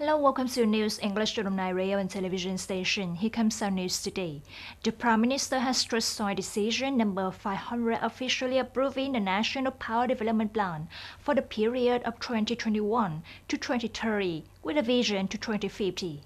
Hello, welcome to News English Channel radio and television station. Here comes our news today. The Prime Minister has just signed decision number 500 officially approving the National Power Development Plan for the period of 2021 to 2030 with a vision to 2050.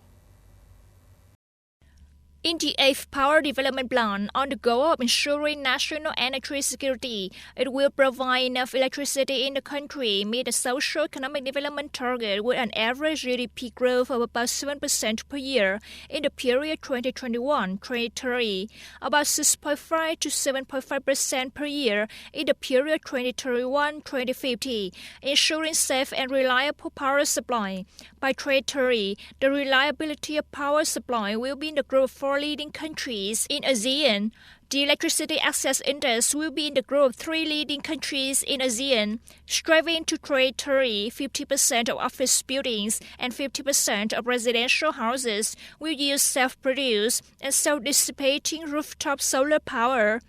In the 8th Power Development Plan, on the goal of ensuring national energy security, it will provide enough electricity in the country, meet the socio-economic development target with an average GDP growth of about 7% per year in the period 2021-2030, about 6.5 to 7.5% per year in the period 2031-2050, ensuring safe and reliable power supply. By 2030, the reliability of power supply will be in the group of 4 leading countries in ASEAN. The electricity access index will be in the group of 3 leading countries in ASEAN, striving to 2030, 50% of office buildings and 50% of residential houses will use self-produced and self-dissipating rooftop solar power.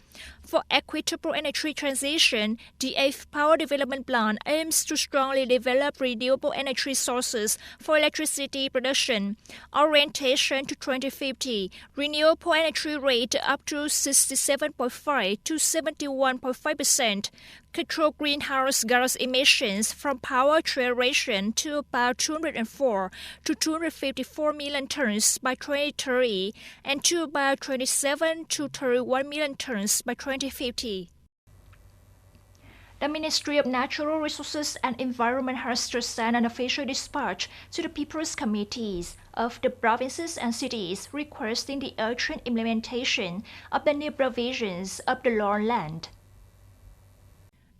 For equitable energy transition, the 8th Power Development Plan aims to strongly develop renewable energy sources for electricity production. Orientation to 2050, renewable energy rate up to 67.5 to 71.5%. Control greenhouse gas emissions from power generation to about 204 to 254 million tons by 2030 and to about 27 to 31 million tons by 2050. The Ministry of Natural Resources and Environment has just sent an official dispatch to the People's Committees of the provinces and cities requesting the urgent implementation of the new provisions of the law on land.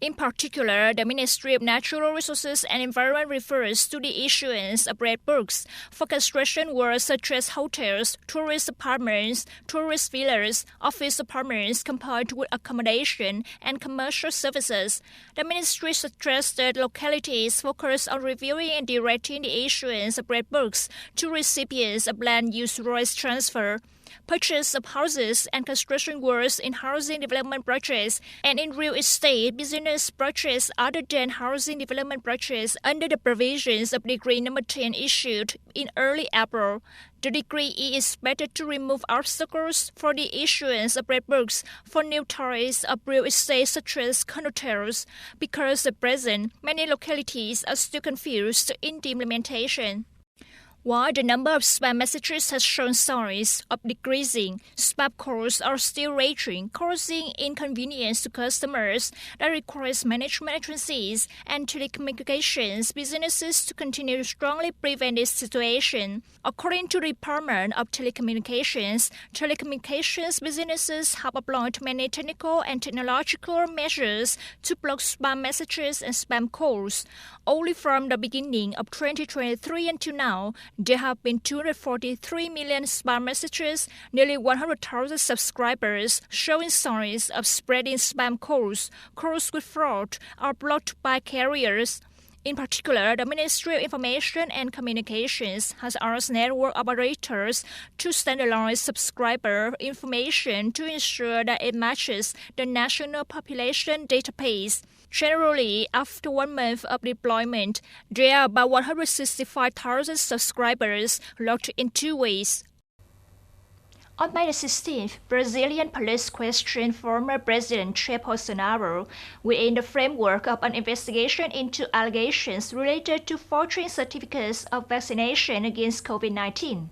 In particular, the Ministry of Natural Resources and Environment refers to the issuance of red books for construction work such as hotels, tourist apartments, tourist villas, office apartments combined with accommodation and commercial services. The Ministry suggested localities focus on reviewing and directing the issuance of red books to recipients of land use rights transfer, purchase of houses and construction works in housing development projects and in real estate business projects other than housing development projects under the provisions of Decree No. 10 issued in early April. The decree is expected to remove obstacles for the issuance of red books for new types of real estate such as condos, because at present many localities are still confused in the implementation. While the number of spam messages has shown signs of decreasing, spam calls are still raging, causing inconvenience to customers that requires management agencies and telecommunications businesses to continue to strongly prevent this situation. According to the Department of Telecommunications, telecommunications businesses have applied many technical and technological measures to block spam messages and spam calls. Only from the beginning of 2023 until now, there have been 243 million spam messages, nearly 100,000 subscribers showing signs of spreading spam calls. Calls with fraud are blocked by carriers. In particular, the Ministry of Information and Communications has asked network operators to standardize subscriber information to ensure that it matches the national population database. Generally, after 1 month of deployment, there are about 165,000 subscribers logged in 2 ways. On May 16th, Brazilian police questioned former President Jair Bolsonaro within the framework of an investigation into allegations related to forging certificates of vaccination against COVID-19.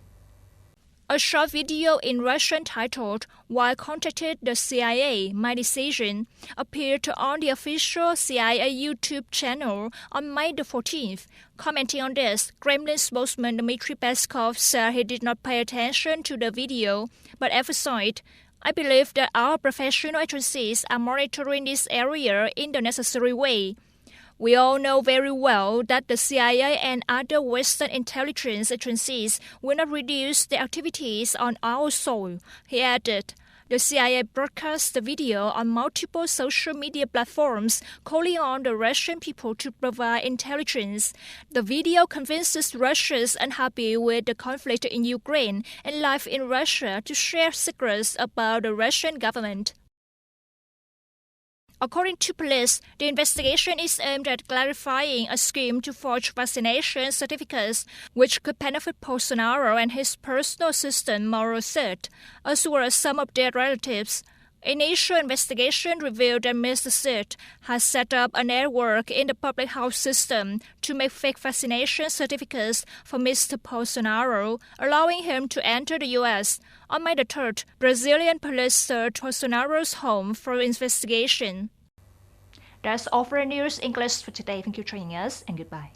A short video in Russian titled "Why Contacted the CIA, My Decision" appeared on the official CIA YouTube channel on May 14th. Commenting on this, Kremlin spokesman Dmitry Peskov said he did not pay attention to the video, but emphasized, "I believe that our professional agencies are monitoring this area in the necessary way. We all know very well that the CIA and other Western intelligence agencies will not reduce their activities on our soil," he added. The CIA broadcast the video on multiple social media platforms, calling on the Russian people to provide intelligence. The video convinces Russians unhappy with the conflict in Ukraine and life in Russia to share secrets about the Russian government. According to police, the investigation is aimed at clarifying a scheme to forge vaccination certificates which could benefit Bolsonaro and his personal assistant Morissette, as well as some of their relatives. Initial investigation revealed that Mr. Sid has set up a network in the public health system to make fake vaccination certificates for Mr. Bolsonaro, allowing him to enter the U.S. On May the 3rd, Brazilian police searched Bolsonaro's home for investigation. That's all for the news English for today. Thank you for joining us, and goodbye.